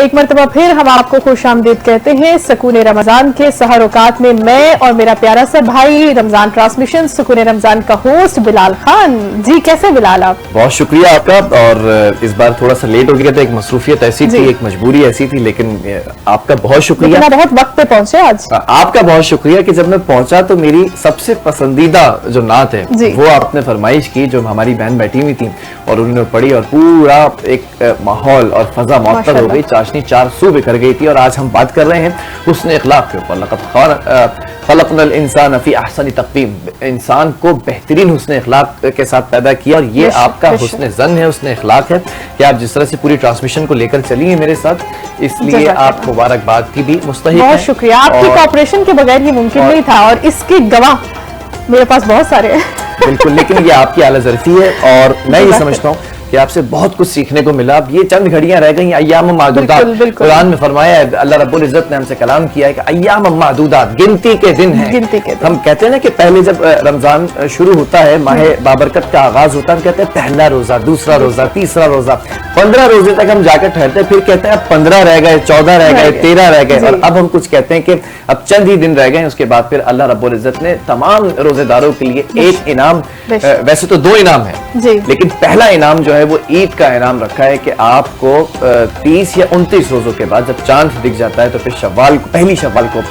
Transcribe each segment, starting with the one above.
ایک مرتبہ پھر ہم آپ کو خوش آمدید کہتے ہیں سکون رمضان کے سحر اوقات میں میں اور میرا پیارا سا بھائی رمضان ٹرانسمیشن سکون رمضان کا ہوسٹ بلال خان. جی کیسے بلال آپ؟ بہت شکریہ آپ کا. اور اس بار تھوڑا سا لیٹ ہو گیا تھا, ایک مصروفیت ایسی تھی, ایک مجبوری ایسی تھی, لیکن آپ کا بہت شکریہ. بہت وقت پہ پہنچے آج. آپ کا بہت شکریہ کہ جب میں پہنچا تو میری سب سے پسندیدہ جو نعت ہے وہ آپ نے فرمائش کی, جو ہماری بہن بیٹھی ہوئی تھی اور انہوں نے پڑھی اور پورا ایک ماحول اور فضا معطر ہو گئی, چاشنی چار سو بکھر گئی تھی. اور آج ہم بات کر رہے ہیں حسن اخلاق کے اوپر. لقد خلقنا الانسان فی احسن تقویم, انسان کو بہترین حسن اخلاق کے ساتھ پیدا کیا, اور یہ آپ کا حسن ظن ہے, حسن اخلاق ہے کہ آپ جس طرح سے پوری ٹرانسمیشن کو لے کر چلی ہیں میرے ساتھ, اس لیے آپ مبارکباد کی بھی مستحق ہیں. بہت شکریہ, آپ کی کوآپریشن کے بغیر یہ ممکن نہیں تھا, اور اس کے گواہ میرے پاس بہت سارے ہیں. بالکل, لیکن یہ آپ کی اعلیٰ ظرفی ہے, اور میں یہ سمجھتا ہوں کہ آپ سے بہت کچھ سیکھنے کو ملا. اب یہ چند گھڑیاں رہ گئی, ایام معدودات. قرآن میں فرمایا ہے, اللہ رب العزت نے ہم سے کلام کیا ہے کہ ایام معدودات, گنتی کے دن ہیں. ہم کہتے ہیں نا کہ پہلے جب رمضان شروع ہوتا ہے, ماہ بابرکت کا آغاز ہوتا ہے, ہم کہتے ہیں پہلا روزہ, دوسرا روزہ, تیسرا روزہ, 15 روزے تک ہم جا کر ٹھہرتے ہیں, پھر کہتے ہیں اب 15 رہ گئے, 14 رہ گئے, 13 رہ گئے, اور اب ہم کچھ کہتے ہیں کہ اب چند ہی دن رہ گئے. اس کے بعد پھر اللہ رب العزت نے تمام روزے داروں کے لیے ایک انعام, ویسے تو 2 انعام ہیں, لیکن پہلا انعام جو ہے وہ عید کا انعام رکھا ہے کہ آپ کو 30 یا 29 روزوں کے بعد جب چاند دکھ جاتا ہے تو پھر شوال کو, پہلی شوال کو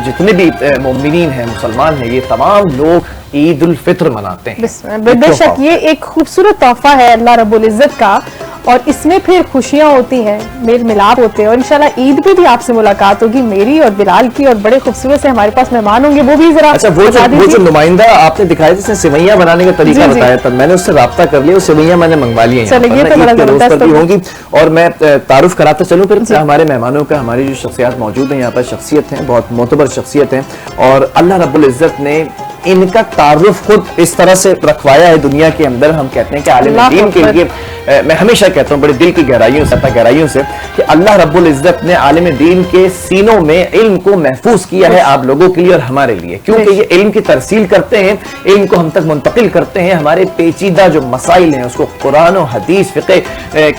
جتنے بھی مومنین ہیں, مسلمان ہیں, یہ تمام لوگ عید الفطر مناتے ہیں. بے شک یہ ایک خوبصورت تحفہ ہے اللہ رب العزت کا, اور اس میں پھر خوشیاں ہوتی ہیں, میل ملاپ ہوتے ہیں, اور انشاءاللہ عید پہ بھی آپ سے ملاقات ہوگی میری اور بلال کی, اور بڑے خوبصورت سے ہمارے پاس مہمان ہوں گے, وہ بھی ذرا. اچھا, وہ جو نمائندہ آپ نے دکھایا جس نے سوئیاں بنانے کا طریقہ بتایا تھا, میں نے اس سے رابطہ کر لیا, وہ سوئیاں میں نے منگوا لی ہیں, ہوں گی. اور میں تعارف کراتا چلوں پھر ہمارے مہمانوں کا. ہماری جو شخصیات موجود ہیں یہاں پر, شخصیت ہیں, بہت معتبر شخصیت ہیں, اور اللہ رب العزت نے ان کا تعارف خود اس طرح سے رکھوایا ہے دنیا کے اندر. ہم کہتے ہیں کہ عالم دین کے لیے, میں ہمیشہ کہتا ہوں بڑے دل کی گہرائیوں سے, گہرائیوں سے, کہ اللہ رب العزت نے عالم دین کے سینوں میں علم کو محفوظ کیا ہے آپ لوگوں کے لیے اور ہمارے لیے, کیونکہ یہ علم کی ترسیل کرتے ہیں, علم کو ہم تک منتقل کرتے ہیں. ہمارے پیچیدہ جو مسائل ہیں اس کو قرآن و حدیث فقہ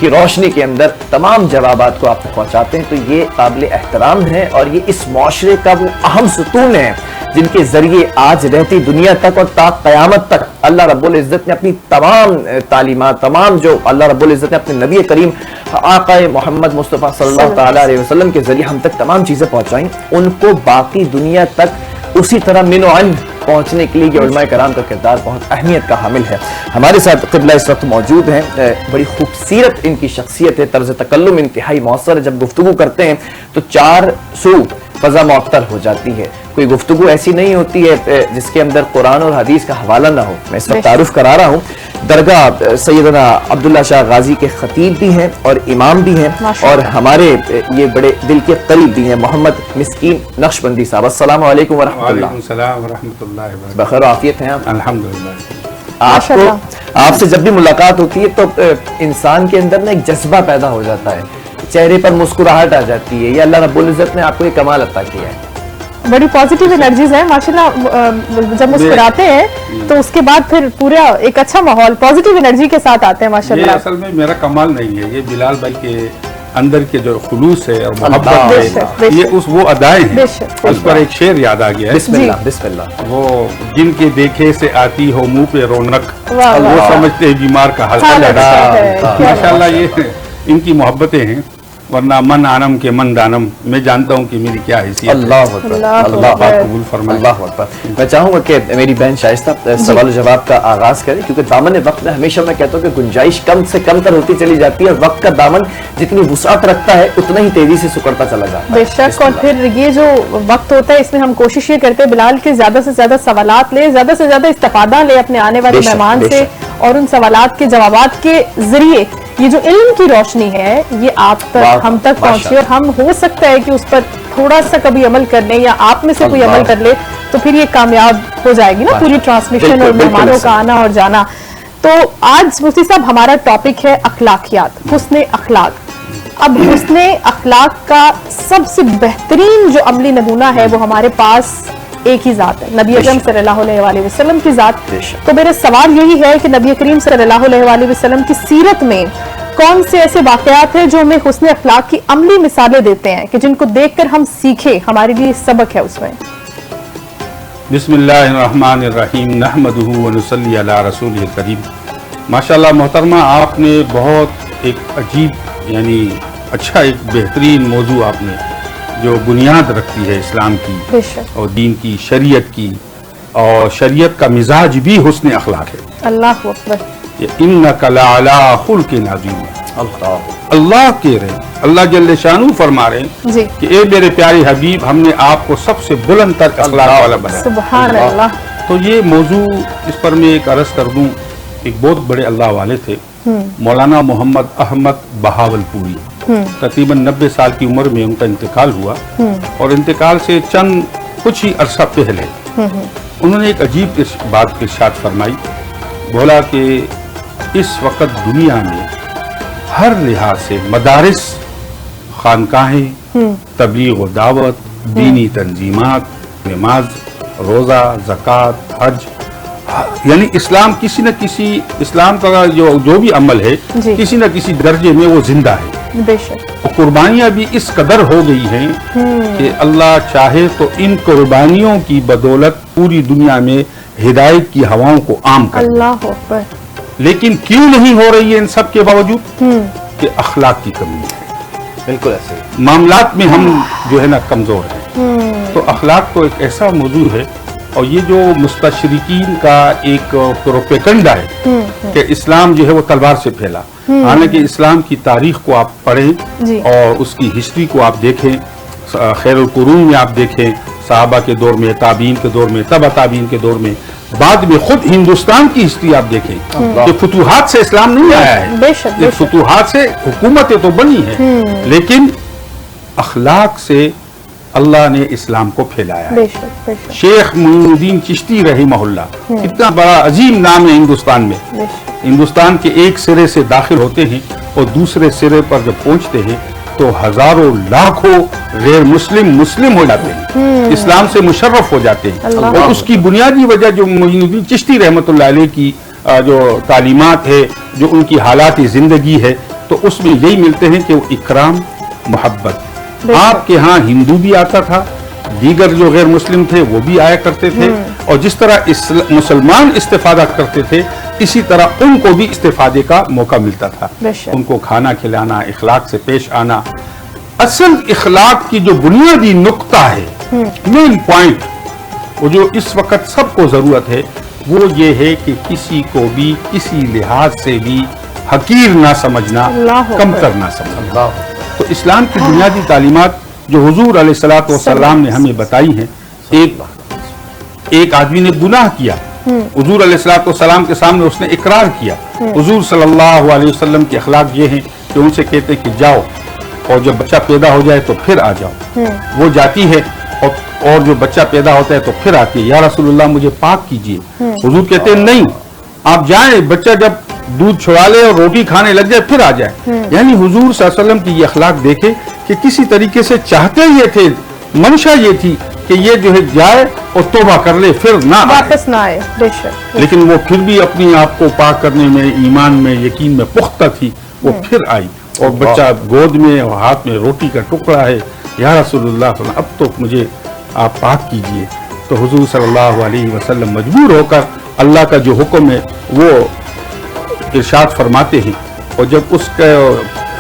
کی روشنی کے اندر تمام جوابات کو آپ تک پہنچاتے ہیں. تو یہ قابل احترام ہے, اور یہ اس معاشرے کا وہ اہم ستون ہے جن کے ذریعے آج رہتی دنیا تک اور تا قیامت تک اللہ رب العزت نے اپنی تمام تعلیمات, تمام جو اللہ رب العزت نے اپنے نبی کریم آقا محمد مصطفیٰ صلی اللہ تعالیٰ علیہ وسلم کے ذریعے ہم تک تمام چیزیں پہنچائیں, ان کو باقی دنیا تک اسی طرح من و عن پہنچنے کے لیے علماء کرام کا کردار بہت اہمیت کا حامل ہے. ہمارے ساتھ قبلہ اس وقت موجود ہیں, بڑی خوبصورت ان کی شخصیت ہے, طرز تکلم انتہائی مؤثر ہے, جب گفتگو کرتے ہیں تو 4 سو فضا معطر ہو جاتی ہے. کوئی گفتگو ایسی نہیں ہوتی ہے جس کے اندر قرآن اور حدیث کا حوالہ نہ ہو. میں اس وقت تعارف کرا رہا ہوں, درگاہ سیدنا عبداللہ شاہ غازی کے خطیب بھی ہیں اور امام بھی ہیں, اور ہمارے یہ بڑے دل کے قریب بھی ہیں, محمد مسکین نقشبندی صاحب. السلام علیکم ورحمۃ اللہ. وعلیکم السلام ورحمۃ اللہ وبرکاتہ. بخیر و عافیت ہیں آپ؟ الحمدللہ. آپ سے جب بھی ملاقات ہوتی ہے تو انسان کے اندر نا ایک جذبہ پیدا ہو جاتا ہے, چہرے پر مسکراہٹ آ جاتی ہے. یہ اللہ رب العزت نے آپ کو یہ کمال عطا کیا ہے. بڑی پازیٹیو انرجیز ہیں ماشاءاللہ, جب مسکراتے ہیں تو اس کے بعد پھر پورا ایک اچھا ماحول پازیٹیو انرجی کے ساتھ آتے ہیں ماشاءاللہ. یہ اصل میں میرا کمال نہیں ہے, یہ بلال بھائی کے اندر کے جو خلوص ہے اور محبت ہے, یہ وہ ادائیں ہیں. اس پر ایک شعر یاد آ گیا ہے, بسم اللہ بسم اللہ. وہ جن کے دیکھے سے آتی ہو منہ پہ رونق, وہ سمجھتے بیمار کا حلقہ لگا. ماشاءاللہ یہ ان کی محبتیں ہیں, ورنہ من آنم کے من دانم, میں جانتا ہوں کہ میری کیا حیثیت. اللہ اکبر, اللہ قبول فرمائے. اللہ اکبر. میں چاہوں گا کہ میری بہن شائستہ سوال و جواب کا آغاز کریں, کیونکہ دامن وقت میں ہمیشہ میں کہتا ہوں کہ گنجائش کم سے کم تر ہوتی چلی جاتی ہے, اور وقت کا دامن جتنی وسعت رکھتا ہے اتنا ہی تیزی سے سکڑتا چلا جاتا ہے. بے شک, اور پھر یہ جو وقت ہوتا ہے اس میں ہم کوشش یہ کرتے ہیں بلال کے زیادہ سے زیادہ سوالات لیں, زیادہ سے زیادہ استفادہ لیں اپنے آنے والے مہمان سے, اور ان سوالات کے جوابات کے ذریعے یہ جو علم کی روشنی ہے یہ آپ تک ہم تک پہنچے, اور ہم ہو سکتا ہے کہ اس پر تھوڑا سا کبھی عمل کر لیں, یا آپ میں سے کوئی عمل کر لے, تو پھر یہ کامیاب ہو جائے گی نا پوری ٹرانسمیشن اور مہمانوں کا آنا اور جانا. تو آج مفتی صاحب ہمارا ٹاپک ہے اخلاقیات, حسن اخلاق. اب حسن اخلاق کا سب سے بہترین جو عملی نمونہ ہے وہ ہمارے پاس ایک ہی ذات ہے, نبی اکرم صلی اللہ علیہ وآلہ وسلم کی ذات. تو میرا سوال یہی ہے کہ نبی کریم صلی اللہ علیہ وآلہ وسلم کی سیرت میں کون سے ایسے واقعات ہیں جو ہمیں حسن اخلاق کی عملی مثالیں دیتے ہیں کہ جن کو دیکھ کر ہم سیکھیں، ہمارے لیے سبق ہے اس میں؟ بسم اللہ الرحمن الرحیم، نحمدہ ونصلی علی رسول الکریم۔ ماشاءاللہ محترمہ، آپ نے بہت ایک عجیب یعنی اچھا ایک بہترین موضوع آپ نے جو بنیاد رکھتی ہے اسلام کی اور دین کی، شریعت کی، اور شریعت کا مزاج بھی حسن اخلاق ہے۔ اللہ اکبر۔ انک لعلی خلق عظیم، اللہ کہہ رہے ہیں، اللہ جل شانہ فرما رہے ہیں جی کہ اے میرے پیارے حبیب، ہم نے آپ کو سب سے بلند تر اخلاق والا بنایا۔ سبحان اللہ۔ تو یہ موضوع اس پر میں ایک عرض کر دوں، ایک بہت بڑے اللہ والے تھے، مولانا محمد احمد بہاول پوری، تقریباً 90 سال کی عمر میں ان کا انتقال ہوا، اور انتقال سے چند کچھ ہی عرصہ پہلے انہوں نے ایک عجیب بات ارشاد فرمائی، بولا کہ اس وقت دنیا میں ہر لحاظ سے مدارس، خانقاہیں، تبلیغ و دعوت، دینی تنظیمات، نماز، روزہ، زکوٰۃ، حج، یعنی اسلام کسی نہ کسی، اسلام کا جو بھی عمل ہے کسی نہ کسی درجے میں وہ زندہ ہے۔ بے شک۔ قربانیاں بھی اس قدر ہو گئی ہیں کہ اللہ چاہے تو ان قربانیوں کی بدولت پوری دنیا میں ہدایت کی ہواؤں کو عام کر۔ اللہ اکبر۔ لیکن کیوں نہیں ہو رہی ہے ان سب کے باوجود؟ کہ اخلاق کی کمی ہے۔ بالکل ایسے معاملات میں ہم جو ہے نا کمزور ہیں۔ تو اخلاق تو ایک ایسا موضوع ہے، اور یہ جو مستشرقین کا ایک پروپیگنڈا ہے کہ اسلام جو ہے وہ تلوار سے پھیلا، حالانکہ اسلام کی تاریخ کو آپ پڑھیں اور اس کی ہسٹری کو آپ دیکھیں، خیر القرون میں آپ دیکھیں، صحابہ کے دور میں، تابعین کے دور میں، تبع تابعین کے دور میں، بعد میں خود ہندوستان کی ہسٹری آپ دیکھیں کہ فتوحات سے اسلام نہیں آیا ہے۔ بے شک، بے شک۔ فتوحات سے حکومتیں تو بنی ہیں، لیکن اخلاق سے اللہ نے اسلام کو پھیلایا ہے۔ بے شک، بے شک۔ شیخ معین الدین چشتی رحمہ اللہ، اتنا بڑا عظیم نام ہے ہندوستان میں، بے شک۔ ہندوستان کے ایک سرے سے داخل ہوتے ہیں اور دوسرے سرے پر جب پہنچتے ہیں تو ہزاروں لاکھوں غیر مسلم ہو جاتے ہیں، اسلام سے مشرف ہو جاتے ہیں۔ اور اس کی بنیادی وجہ جو معین الدین چشتی رحمۃ اللہ علیہ کی جو تعلیمات ہے، جو ان کی حالات زندگی ہے، تو اس میں یہی ملتے ہیں کہ وہ اکرام، محبت۔ آپ کے ہاں ہندو بھی آتا تھا، دیگر جو غیر مسلم تھے وہ بھی آیا کرتے تھے، اور جس طرح مسلمان استفادہ کرتے تھے اسی طرح ان کو بھی استفادے کا موقع ملتا تھا۔ ان کو کھانا کھلانا، اخلاق سے پیش آنا۔ اصل اخلاق کی جو بنیادی نقطہ ہے، مین پوائنٹ، وہ جو اس وقت سب کو ضرورت ہے، وہ یہ ہے کہ کسی کو بھی کسی لحاظ سے بھی حقیر نہ سمجھنا، کمتر نہ سمجھنا۔ تو اسلام کی بنیادی تعلیمات جو حضور علیہ الصلوۃ والسلام نے ہمیں بتائی ہیں، ایک آدمی نے گناہ کیا، حضور علیہ الصلوۃ والسلام کے سامنے اس نے اقرار کیا، حضور صلی اللہ علیہ وسلم کے اخلاق یہ ہیں کہ ان سے کہتے کہ جاؤ، اور جب بچہ پیدا ہو جائے تو پھر آ جاؤ۔ وہ جاتی ہے اور جو بچہ پیدا ہوتا ہے تو پھر آتی ہے، یا رسول اللہ مجھے پاک کیجئے۔ حضور کہتے ہیں نہیں، آپ جائیں، بچہ جب دودھ چھوڑا لے اور روٹی کھانے لگ جائے پھر آ جائے۔ یعنی حضور صلی اللہ علیہ وسلم کی یہ اخلاق دیکھے کہ کسی طریقے سے چاہتے یہ تھے، منشا یہ تھی کہ یہ جو ہے جائے اور توبہ کر لے، پھر نہ واپس نہ آئے۔ بے شک۔ لیکن وہ پھر بھی اپنی آپ کو پاک کرنے میں، ایمان میں، یقین میں پختہ تھی، وہ پھر آئی، اور بچہ گود میں اور ہاتھ میں روٹی کا ٹکڑا ہے، یا رسول اللہ اب تو مجھے آپ پاک کیجئے۔ تو حضور صلی اللہ علیہ وسلم مجبور ہو کر اللہ کا جو حکم ہے وہ ارشاد فرماتے ہیں، اور جب اس کا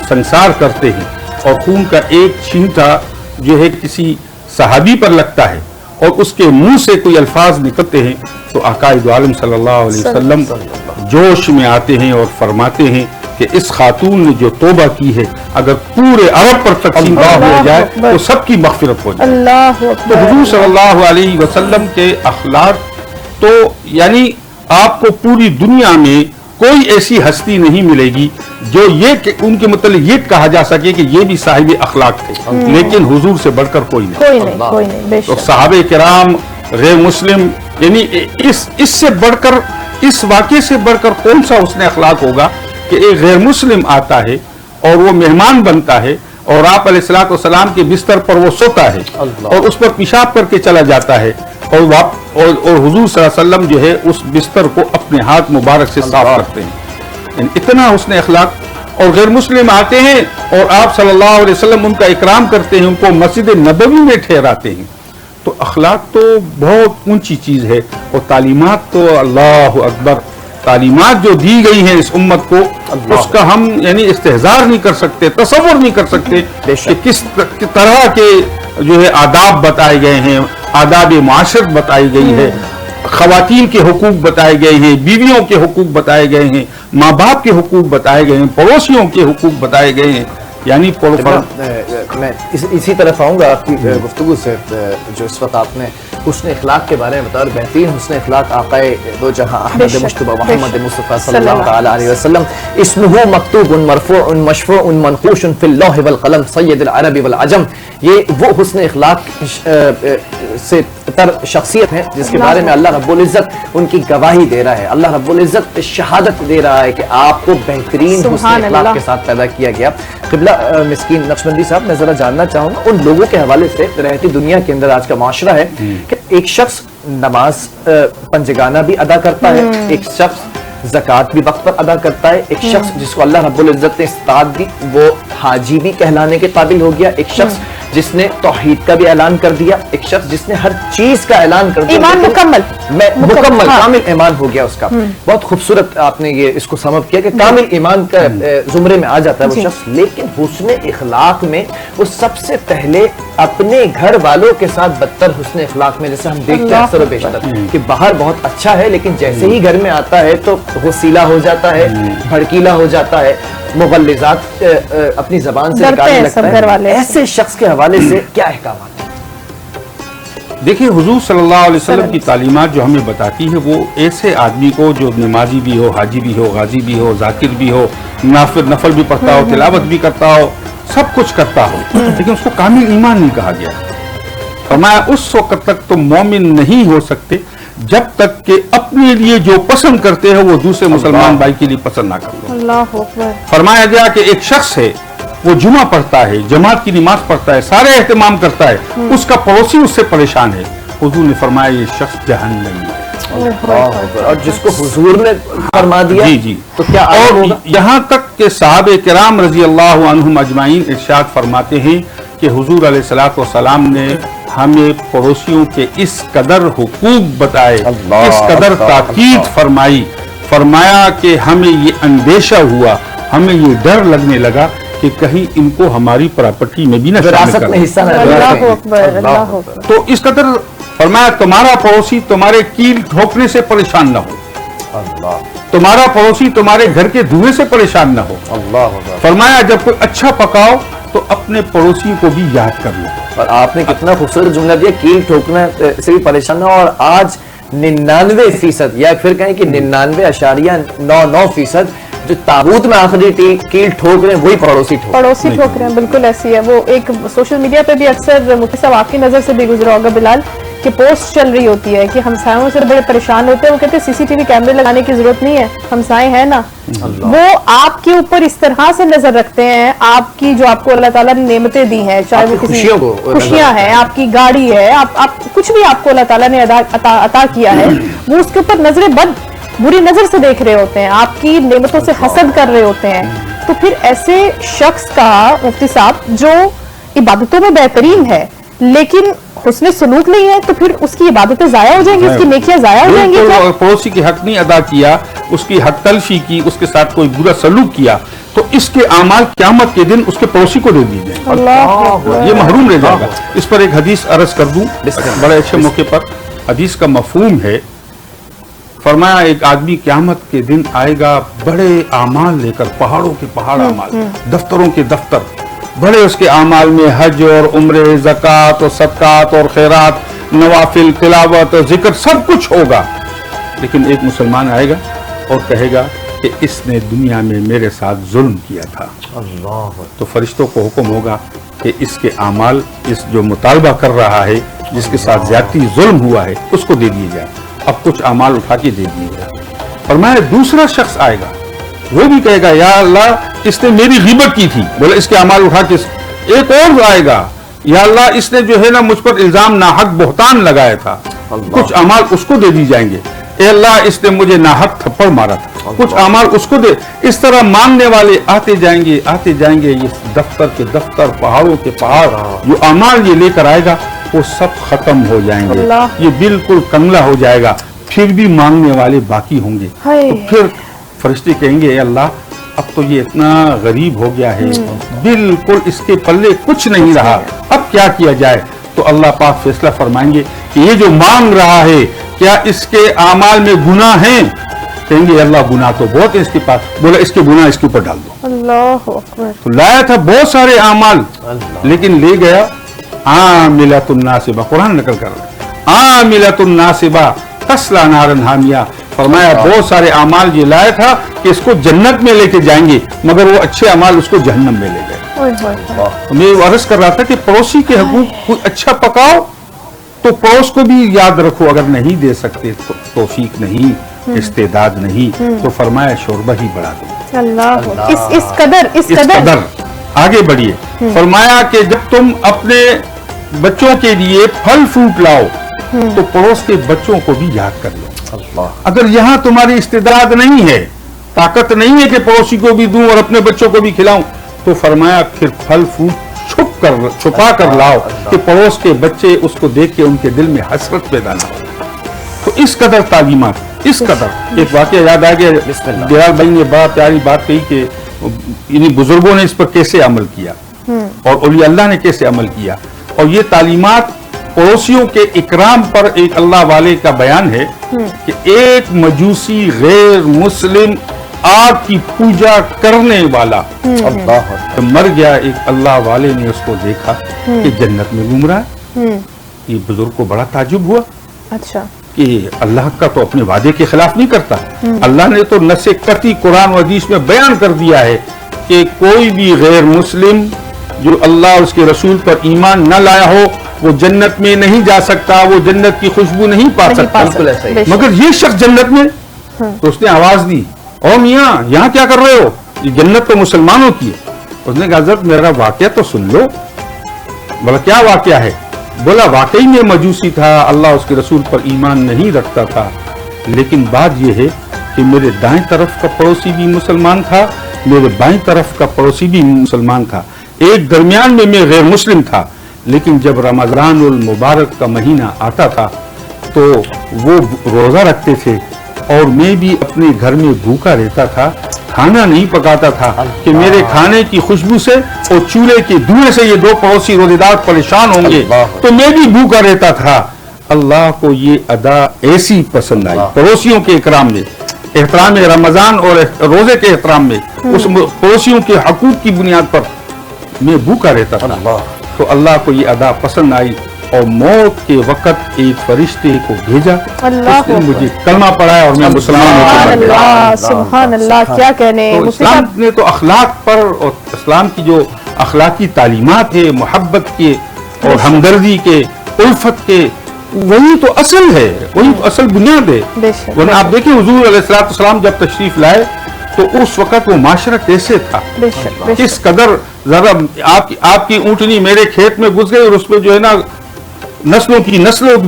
سنسار کرتے ہیں اور خون کا ایک چھینٹا جو ہے کسی صحابی پر لگتا ہے اور اس کے منہ سے کوئی الفاظ نکلتے ہیں تو آقا دو عالم صلی اللہ علیہ وسلم جوش میں آتے ہیں اور فرماتے ہیں کہ اس خاتون نے جو توبہ کی ہے اگر پورے عرب پر تقسیم ہو جائے تو سب کی مغفرت ہو جائے۔ تو حضور صلی اللہ علیہ وسلم کے اخلاق تو یعنی آپ کو پوری دنیا میں کوئی ایسی ہستی نہیں ملے گی جو یہ ان کے متعلق یہ کہا جا سکے کہ یہ بھی صاحب اخلاق تھے، لیکن حضور سے بڑھ کر کوئی نہیں۔ تو صحابہ کرام، غیر مسلم، یعنی اس سے بڑھ کر، اس واقعے سے بڑھ کر کون سا حسن اخلاق ہوگا کہ ایک غیر مسلم آتا ہے اور وہ مہمان بنتا ہے اور آپ علیہ الصلوۃ والسلام کے بستر پر وہ سوتا ہے اور اس پر پیشاب کر کے چلا جاتا ہے، اور حضور صلی اللہ علیہ وسلم جو ہے اس بستر کو اپنے ہاتھ مبارک سے صاف کرتے ہیں۔ اتنا حسن اخلاق، اور غیر مسلم آتے ہیں اور آپ صلی اللہ علیہ وسلم ان کا اکرام کرتے ہیں, ان کو مسجد نبوی میں ٹھہراتے ہیں. تو اخلاق تو بہت اونچی چیز ہے, اور تعلیمات تو اللہ اکبر, تعلیمات جو دی گئی ہیں اس امت کو, اس کا ہم یعنی استحضار نہیں کر سکتے, تصور نہیں کر سکتے کہ کس طرح کے جو ہے آداب بتائے گئے ہیں, آداب معاشرت بتائی گئی ہے, خواتین کے حقوق بتائے گئے ہیں, بیویوں کے حقوق بتائے گئے ہیں, ماں باپ کے حقوق بتائے گئے ہیں, پڑوسیوں کے حقوق بتائے گئے ہیں. یعنی میں اسی طرف آؤں گا آپ کی گفتگو سے, جو اس وقت آپ نے حسن اخلاق کے بارے میں بتایا, اور بہترین حسن اخلاق آقائے دو جہاں احمد مجتبی محمد مصطفیٰ صلی اللہ تعالی علیہ وسلم, اسمہ مکتوب مرفوع مشفوع منقوش فی اللوح والقلم سید العرب والعجم. یہ وہ حسن اخلاق سے تر شخصیت ہے جس کے بارے میں اللہ رب العزت ان کی گواہی دے رہا ہے. اللہ رب العزت شہادت دے رہا ہے کہ آپ کو بہترین حسن اخلاق کے ساتھ پیدا کیا گیا. قبلہ مسکین نقشبندی صاحب, میں ذرا جاننا چاہوں گا ان لوگوں کے حوالے سے, رہتی دنیا کے اندر آج کا معاشرہ ہے کہ ایک شخص نماز پنجگانہ بھی ادا کرتا ہے, ایک شخص زکوٰۃ بھی وقت پر ادا کرتا ہے, ایک شخص جس کو اللہ رب العزت نے استاد دی وہ حاجی بھی کہلانے کے قابل ہو گیا, ایک شخص جس نے توحید کا بھی اعلان کر دیا, ایک شخص جس نے ہر چیز کا اعلان کر دیا, ایمان مکمل کامل ایمان ہو گیا اس کا. بہت خوبصورت آپ نے یہ اس کو سمجھ کیا کہ کامل ایمان کا زمرے میں آ جاتا ہے وہ شخص. لیکن حسن اخلاق میں وہ سب سے پہلے اپنے گھر والوں کے ساتھ بدتر حسن اخلاق میں, جیسے ہم دیکھتے ہیں اکثر و بیشتر کہ باہر بہت اچھا ہے لیکن جیسے ہی گھر میں آتا ہے تو غصیلا ہو جاتا ہے, بھڑکیلا ہو جاتا ہے, مغلظات اپنی زبان سے نکالنے لگتا ہے. ایسے شخص کے حوالے سے کیا احکامات ہیں؟ دیکھیں, حضور صلی اللہ علیہ وسلم کی تعلیمات جو ہمیں بتاتی ہے وہ ایسے آدمی کو جو نمازی بھی ہو, حاجی بھی ہو, غازی بھی ہو, ذاکر بھی ہو, نفل بھی پڑھتا ہو, تلاوت بھی کرتا ہو, سب کچھ کرتا ہو, لیکن اس کو کامل ایمان نہیں کہا گیا. فرمایا اس وقت تک تو مومن نہیں ہو سکتے جب تک کہ اپنے لیے جو پسند کرتے ہیں وہ دوسرے مسلمان بھائی کے لیے پسند نہ کرتے. اللہ اکبر. فرمایا گیا کہ ایک شخص ہے وہ جمعہ پڑھتا ہے, جماعت کی نماز پڑھتا ہے, سارے اہتمام کرتا ہے, اس کا پڑوسی اس سے پریشان ہے, حضور نے فرمایا یہ شخص جہنمی ہے. اور جس کو حضور نے فرما دیا جی تو کیا اور یہاں تک کہ صحابہ کرام رضی اللہ عنہم اجمعین ارشاد فرماتے ہیں کہ حضور علیہ الصلوۃ والسلام نے ہمیں پڑوسیوں کے اس قدر حقوق بتائے, اس قدر تاکید فرمائی, فرمایا کہ ہمیں یہ اندیشہ ہوا, ہمیں یہ ڈر لگنے لگا کہ کہیں ان کو ہماری پراپرٹی میں بھی نہ شامل کریں. تو اس قدر فرمایا تمہارا پڑوسی تمہارے کیل ٹھوکنے سے پریشان نہ ہو, تمہارا پڑوسی تمہارے گھر کے دھوئیں سے پریشان نہ ہو. فرمایا جب کوئی اچھا پکاؤ تو اپنے پڑوسی کو بھی یاد کر لو. اور آپ نے کتنا خوبصورت جملہ دیا, کیل ٹھوکنا سے بھی پریشان نہ ہو. اور آج 99% یا پھر کہیں کہ 99.99% جو تابوت میں آخری کیل ٹھوک رہے ہیں وہی پڑوسی ٹھوک رہے ہیں. بالکل ایسی ہے. وہ ایک سوشل میڈیا پہ بھی اکثر مفتی صاحب آپ کی نظر سے بھی گزرا ہوگا بلال کہ پوسٹ چل رہی ہوتی ہے کہ ہمسایوں سے بڑے پریشان ہوتے ہیں, وہ کہتے ہیں CCTV کیمرے لگانے کی ضرورت نہیں ہے, ہمسائے ہیں نا. وہ آپ کے اوپر اس طرح سے نظر رکھتے ہیں, آپ کی جو آپ کو اللہ تعالیٰ نے نعمتیں دی ہیں, چاہے وہ کسی خوشیاں ہیں, آپ کی گاڑی ہے, آپ کچھ بھی آپ کو اللہ تعالیٰ نے عطا کیا ہے, وہ اس کے اوپر نظر بری نظر سے دیکھ رہے ہوتے ہیں, آپ کی نعمتوں سے حسد کر رہے ہوتے ہیں. تو پھر ایسے شخص کا مفتی صاحب جو عبادتوں میں بہترین ہے لیکن حسن سلوک نہیں ہے, تو پھر اس کی عبادتیں ضائع ہو جائیں گی, اس کی نیکیاں ضائع ہو جائیں گی. پڑوسی کی حق نہیں ادا کیا, اس کی حق تلفی کی, اس کے ساتھ کوئی برا سلوک کیا, تو اس کے اعمال قیامت کے دن اس کے پڑوسی کو دے دیے جائیں, یہ محروم رہ جائے گا. اس پر ایک حدیث عرض کر دوں بڑے اچھے موقع پر. حدیث کا مفہوم ہے, فرمایا ایک آدمی قیامت کے دن آئے گا بڑے اعمال لے کر, پہاڑوں کے پہاڑ اعمال, دفتروں کے دفتر, بڑے اس کے اعمال میں حج اور عمرے, زکوٰۃ اور صدقات اور خیرات, نوافل, تلاوت اور ذکر سب کچھ ہوگا. لیکن ایک مسلمان آئے گا اور کہے گا کہ اس نے دنیا میں میرے ساتھ ظلم کیا تھا. تو فرشتوں کو حکم ہوگا کہ اس کے اعمال, اس جو مطالبہ کر رہا ہے, جس کے ساتھ زیادتی ظلم ہوا ہے, اس کو دے دیے جائے. اب کچھ اعمال اٹھا کے دے دیے جائے. فرمایا دوسرا شخص آئے گا, وہ بھی کہے گا یا اللہ اس نے میری غیبت کی تھی, بولے اس کے اعمال اٹھا کے. ایک اور آئے گا, یا اللہ اس نے جو ہے نا مجھ پر الزام ناحق بہتان لگایا تھا, کچھ اعمال اس کو دے دی جائیں گے. اے اللہ اس نے مجھے ناحق تھپڑ مارا تھا، کچھ اعمال اس کو دے. اس طرح مانگنے والے آتے جائیں گے. یہ دفتر کے دفتر، پہاڑوں کے پہاڑ، جو اعمال یہ لے کر آئے گا وہ سب ختم ہو جائیں گے. یہ بالکل کنگلا ہو جائے گا. پھر بھی مانگنے والے باقی ہوں گے. تو پھر فرشتے کہیں گے اے اللہ اب تو یہ اتنا غریب ہو گیا ہے، بالکل اس کے پلے کچھ نہیں رہا، اب کیا کیا جائے؟ تو اللہ پاک فیصلہ فرمائیں گے کہ یہ جو مانگ رہا ہے کیا اس کے اعمال میں گناہ ہیں؟ کہیں گے اللہ گناہ تو بہت ہے اس کے پاس. بولا اس کے گناہ اس کے اوپر ڈال دو. اللہ اکبر. تو لایا تھا بہت سارے اعمال لیکن لے گیا عاملۃ الناصبہ. قرآن نقل کر رہا ہے عاملۃ الناصبہ تصلی نارا حامیہ. فرمایا بہت سارے اعمال یہ لایا تھا کہ اس کو جنت میں لے کے جائیں گے مگر وہ اچھے اعمال اس کو جہنم میں لے گئے. میں عرض کر رہا تھا کہ پڑوسی کے حقوق کوئی اچھا پکاؤ تو پڑوس کو بھی یاد رکھو. اگر نہیں دے سکتے تو توفیق نہیں، استعداد نہیں تو فرمایا شوربہ ہی بڑھا دو. اللہ اس قدر آگے بڑھیے. فرمایا کہ جب تم اپنے بچوں کے لیے پھل فروٹ لاؤ تو پڑوس کے بچوں کو بھی یاد کر لو. اگر یہاں تمہاری استعداد نہیں ہے، طاقت نہیں ہے کہ پڑوسی کو بھی دوں اور اپنے بچوں کو بھی کھلاؤں تو فرمایا پھر پھل فروٹ چھپا کر لاؤ کہ پڑوس کے بچے اس کو دیکھ کے ان کے دل میں حسرت پیدا نہ ہو. تو اس قدر تعلیمات. اس قدر ایک واقعہ یاد آ گیا. بلال بھائی نے بڑا پیاری بات کہی کہ انہیں بزرگوں نے اس پر کیسے عمل کیا اور اولیاء اللہ نے کیسے عمل کیا. اور یہ تعلیمات پڑوسیوں کے اکرام پر ایک اللہ والے کا بیان ہے کہ ایک مجوسی غیر مسلم آگ کی پوجا کرنے والا مر گیا. ایک اللہ والے نے اس کو دیکھا کہ جنت میں گھوم رہا ہے. یہ بزرگ کو بڑا تعجب ہوا. اچھا کہ اللہ کا تو اپنے وعدے کے خلاف نہیں کرتا. اللہ نے تو نص قطعی قرآن و حدیث میں بیان کر دیا ہے کہ کوئی بھی غیر مسلم جو اللہ اور اس کے رسول پر ایمان نہ لایا ہو وہ جنت میں نہیں جا سکتا، وہ جنت کی خوشبو نہیں پا سکتا. مگر یہ شخص جنت میں. تو اس نے آواز دی او میاں یہاں کیا کر رہے ہو؟ یہ جنت تو مسلمانوں کی ہے. اس نے کہا حضرت میرا واقعہ تو سن لو. بولا کیا واقعہ ہے؟ بولا واقعی میں مجوسی تھا، اللہ اس کے رسول پر ایمان نہیں رکھتا تھا، لیکن بات یہ ہے کہ میرے دائیں طرف کا پڑوسی بھی مسلمان تھا، میرے بائیں طرف کا پڑوسی بھی مسلمان تھا، ایک درمیان میں غیر مسلم تھا. لیکن جب رمضان المبارک کا مہینہ آتا تھا تو وہ روزہ رکھتے تھے اور میں بھی اپنے گھر میں بھوکا رہتا تھا، کھانا نہیں پکاتا تھا کہ میرے کھانے کی خوشبو سے اور چولہے کے دھوئیں سے یہ دو پڑوسی روزے دار پریشان ہوں گے تو میں بھی بھوکا رہتا تھا. اللہ کو یہ ادا ایسی پسند آئی پڑوسیوں کے اکرام میں، احترام رمضان اور روزے کے احترام میں، اس پڑوسیوں کے حقوق کی بنیاد پر میں بھوکا رہتا تھا. تو اللہ کو یہ ادا پسند آئی اور موت کے وقت ایک فرشتے کو بھیجا. اس نے مجھے کلمہ پڑھایا اور میں مسلمان ہو گیا. سبحان اللہ. کیا کہنے. اسلام نے تو اخلاق پر اور اسلام کی جو اخلاقی تعلیمات ہے، محبت کے اور ہمدردی کے، الفت کے، وہی تو اصل ہے، وہی تو اصل بنیاد ہے. ورنہ آپ دیکھیں حضور علیہ السلام جب تشریف لائے تو اس وقت وہ معاشرہ کیسے تھا، کس قدر ذرا آپ کی اونٹنی میرے کھیت میں گھس گئی اور اس میں جو ہے نا نسلوں کی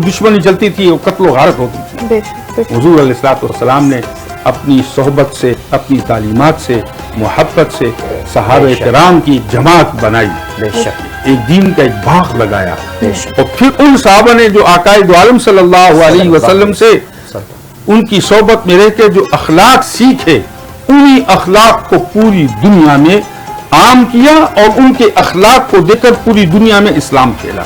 دشمنی چلتی تھی اور قتل و غارت ہوتی تھی. حضور علیہ السلام نے اپنی صحبت سے، اپنی تعلیمات سے، محبت سے صحابہ کرام کی جماعت بنائی، ایک دین کا ایک باغ لگایا. اور پھر ان صحابہ نے جو آقا دو عالم صلی اللہ علیہ وسلم سے ان کی صحبت میں رہ کے جو اخلاق سیکھے، انہی اخلاق کو پوری دنیا میں عام کیا اور ان کے اخلاق کو دیکھ کر پوری دنیا میں اسلام پھیلا.